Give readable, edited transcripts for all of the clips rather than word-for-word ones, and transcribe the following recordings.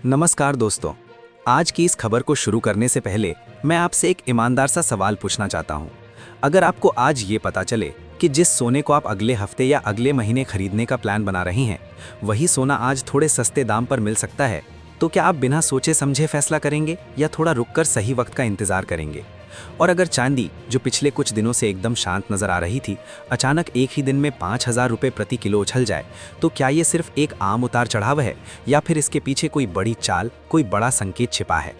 नमस्कार दोस्तों। आज की इस खबर को शुरू करने से पहले मैं आपसे एक ईमानदार सा सवाल पूछना चाहता हूं। अगर आपको आज ये पता चले कि जिस सोने को आप अगले हफ्ते या अगले महीने खरीदने का प्लान बना रही हैं, वही सोना आज थोड़े सस्ते दाम पर मिल सकता है, तो क्या आप बिना सोचे समझे फैसला करेंगे या थोड़ा रुककर सही वक्त का इंतजार करेंगे? और अगर चांदी, जो पिछले कुछ दिनों से एकदम शांत नजर आ रही थी, अचानक एक ही दिन में 5,000 रुपये प्रति किलो उछल जाए, तो क्या ये सिर्फ एक आम उतार चढ़ाव है या फिर इसके पीछे कोई बड़ी चाल, कोई बड़ा संकेत छिपा है?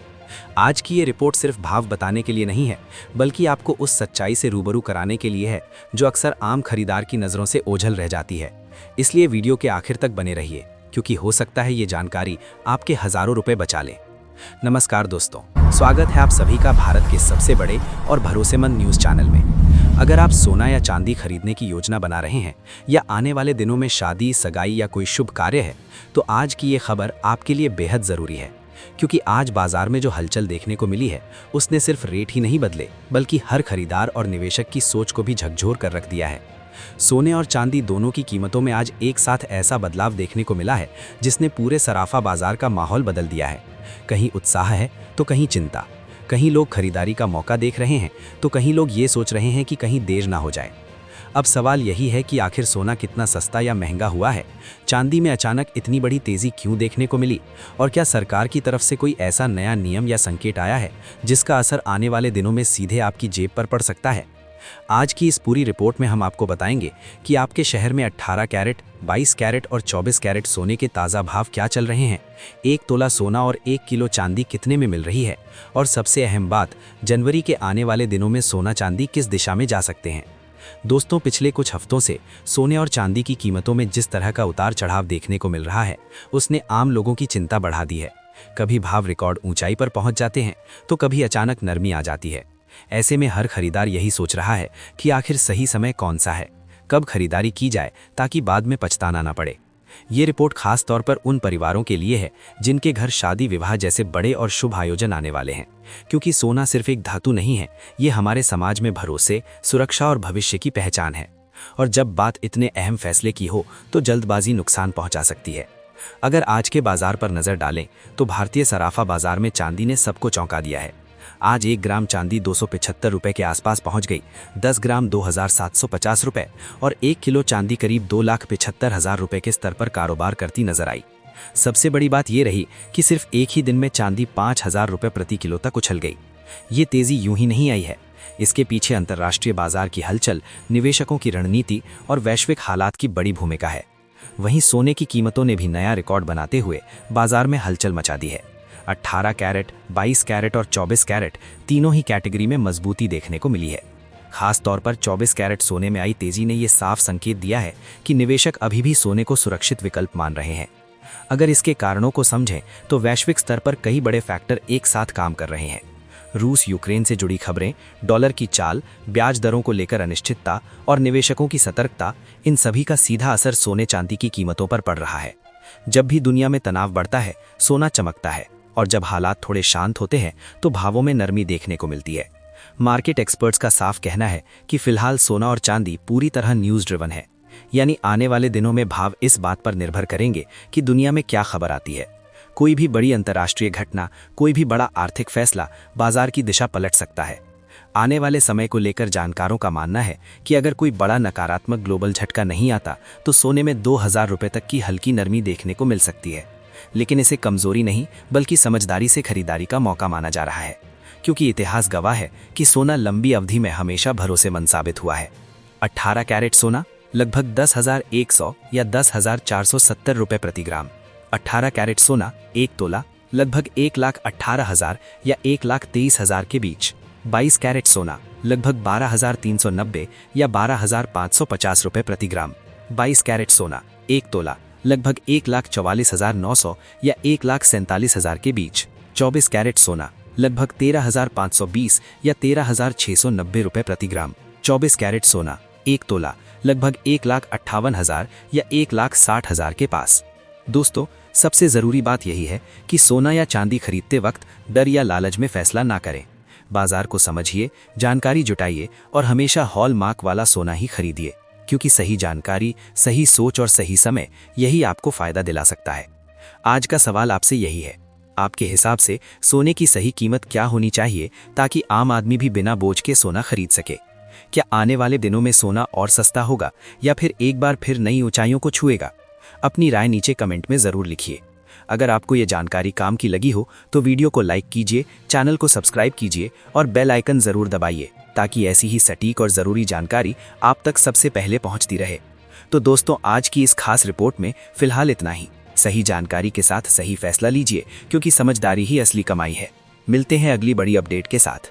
आज की ये रिपोर्ट सिर्फ भाव बताने के लिए नहीं है, बल्कि आपको उस सच्चाई से रूबरू कराने के लिए है जो अक्सर आम खरीदार की नज़रों से ओझल रह जाती है। इसलिए वीडियो के आखिर तक बने रहिए, क्योंकि हो सकता है ये जानकारी आपके हज़ारों रुपये बचा ले। नमस्कार दोस्तों, स्वागत है आप सभी का भारत के सबसे बड़े और भरोसेमंद न्यूज़ चैनल में। अगर आप सोना या चांदी खरीदने की योजना बना रहे हैं या आने वाले दिनों में शादी, सगाई या कोई शुभ कार्य है, तो आज की ये खबर आपके लिए बेहद ज़रूरी है। क्योंकि आज बाजार में जो हलचल देखने को मिली है, उसने सिर्फ रेट ही नहीं बदले, बल्कि हर खरीदार और निवेशक की सोच को भी झकझोर कर रख दिया है। सोने और चांदी दोनों की कीमतों में आज एक साथ ऐसा बदलाव देखने को मिला है जिसने पूरे सराफा बाजार का माहौल बदल दिया है। कहीं उत्साह है तो कहीं चिंता, कहीं लोग खरीदारी का मौका देख रहे हैं तो कहीं लोग ये सोच रहे हैं कि कहीं देर ना हो जाए। अब सवाल यही है कि आखिर सोना कितना सस्ता या महंगा हुआ है, चांदी में अचानक इतनी बड़ी तेजी क्यों देखने को मिली, और क्या सरकार की तरफ से कोई ऐसा नया नियम या संकेत आया है जिसका असर आने वाले दिनों में सीधे आपकी जेब पर पड़ सकता है? आज की इस पूरी रिपोर्ट में हम आपको बताएंगे कि आपके शहर में 18 कैरेट, 22 कैरेट और 24 कैरेट सोने के ताज़ा भाव क्या चल रहे हैं, 1 तोला सोना और 1 किलो चांदी कितने में मिल रही है, और सबसे अहम बात, जनवरी के आने वाले दिनों में सोना चांदी किस दिशा में जा सकते हैं। दोस्तों, पिछले कुछ हफ्तों से सोने और चांदी की कीमतों में जिस तरह का उतार चढ़ाव देखने को मिल रहा है, उसने आम लोगों की चिंता बढ़ा दी है। कभी भाव रिकॉर्ड ऊंचाई पर पहुंच जाते हैं तो कभी अचानक नरमी आ जाती है। ऐसे में हर खरीदार यही सोच रहा है कि आखिर सही समय कौन सा है, कब खरीदारी की जाए ताकि बाद में पछताना ना पड़े। ये रिपोर्ट खास तौर पर उन परिवारों के लिए है जिनके घर शादी, विवाह जैसे बड़े और शुभ आयोजन आने वाले हैं, क्योंकि सोना सिर्फ एक धातु नहीं है, ये हमारे समाज में भरोसे, सुरक्षा और भविष्य की पहचान है। और जब बात इतने अहम फैसले की हो तो जल्दबाजी नुकसान पहुंचा सकती है। अगर आज के बाजार पर नजर डालें तो भारतीय सराफा बाजार में चांदी ने सबको चौंका दिया है। आज 1 ग्राम चांदी 275 रुपये के आसपास पहुंच गई, 10 ग्राम 2,750 रुपये और 1 किलो चांदी करीब 2,75,000 रुपये के स्तर पर कारोबार करती नजर आई। सबसे बड़ी बात यह रही कि सिर्फ एक ही दिन में चांदी 5,000 रुपये प्रति किलो तक उछल गई। ये तेजी यूं ही नहीं आई है, इसके पीछे अंतर्राष्ट्रीय बाजार की हलचल, निवेशकों की रणनीति और वैश्विक हालात की बड़ी भूमिका है। वहीं सोने की कीमतों ने भी नया रिकॉर्ड बनाते हुए बाजार में हलचल मचा दी है। 18 कैरेट, 22 कैरेट और 24 कैरेट तीनों ही कैटेगरी में मजबूती देखने को मिली है। खास तौर पर 24 कैरेट सोने में आई तेजी ने ये साफ संकेत दिया है कि निवेशक अभी भी सोने को सुरक्षित विकल्प मान रहे हैं। अगर इसके कारणों को समझें तो वैश्विक स्तर पर कई बड़े फैक्टर एक साथ काम कर रहे हैं। रूस यूक्रेन से जुड़ी खबरें, डॉलर की चाल, ब्याज दरों को लेकर अनिश्चितता और निवेशकों की सतर्कता, इन सभी का सीधा असर सोने चांदी की कीमतों पर पड़ रहा है। जब भी दुनिया में तनाव बढ़ता है, सोना चमकता है, और जब हालात थोड़े शांत होते हैं तो भावों में नरमी देखने को मिलती है। मार्केट एक्सपर्ट्स का साफ कहना है कि फिलहाल सोना और चांदी पूरी तरह न्यूज़ ड्रिवन है, यानी आने वाले दिनों में भाव इस बात पर निर्भर करेंगे कि दुनिया में क्या खबर आती है। कोई भी बड़ी अंतर्राष्ट्रीय घटना, कोई भी बड़ा आर्थिक फैसला बाजार की दिशा पलट सकता है। आने वाले समय को लेकर जानकारों का मानना है कि अगर कोई बड़ा नकारात्मक ग्लोबल झटका नहीं आता तो सोने में 2,000 रुपये तक की हल्की नरमी देखने को मिल सकती है। लेकिन इसे कमजोरी नहीं, बल्कि समझदारी से खरीदारी का मौका माना जा रहा है, क्योंकि इतिहास गवाह है कि सोना लंबी अवधि में हमेशा भरोसेमंद साबित हुआ है। 18 कैरेट सोना लगभग 10,100 या 10,470 रुपये प्रति ग्राम, 18 कैरेट सोना 1 तोला लगभग 1,18,000 या 1,23,000 के बीच, 22 कैरेट सोना लगभग 12,390 या 12,550 रुपये प्रति ग्राम, 22 कैरेट सोना 1 तोला लगभग 1,44,900 या 1,47,000 के बीच, 24 कैरेट सोना लगभग 13,520 या 13,690 रुपये प्रति ग्राम, 24 कैरेट सोना 1 तोला लगभग 1,58,000 या 1,60,000 के पास। दोस्तों, सबसे ज़रूरी बात यही है कि सोना या चांदी खरीदते वक्त डर या लालच में फैसला ना करें। बाजार को समझिए, जानकारी जुटाइए और हमेशा हॉलमार्क वाला सोना ही खरीदिए, क्योंकि सही जानकारी, सही सोच और सही समय, यही आपको फायदा दिला सकता है। आज का सवाल आपसे यही है, आपके हिसाब से सोने की सही कीमत क्या होनी चाहिए ताकि आम आदमी भी बिना बोझ के सोना खरीद सके? क्या आने वाले दिनों में सोना और सस्ता होगा या फिर एक बार फिर नई ऊंचाइयों को छुएगा? अपनी राय नीचे कमेंट में ज़रूर लिखिए। अगर आपको ये जानकारी काम की लगी हो तो वीडियो को लाइक कीजिए, चैनल को सब्सक्राइब कीजिए और बेल आइकन ज़रूर दबाइए ताकि ऐसी ही सटीक और ज़रूरी जानकारी आप तक सबसे पहले पहुंचती रहे। तो दोस्तों, आज की इस खास रिपोर्ट में फिलहाल इतना ही। सही जानकारी के साथ सही फैसला लीजिए, क्योंकि समझदारी ही असली कमाई है। मिलते हैं अगली बड़ी अपडेट के साथ।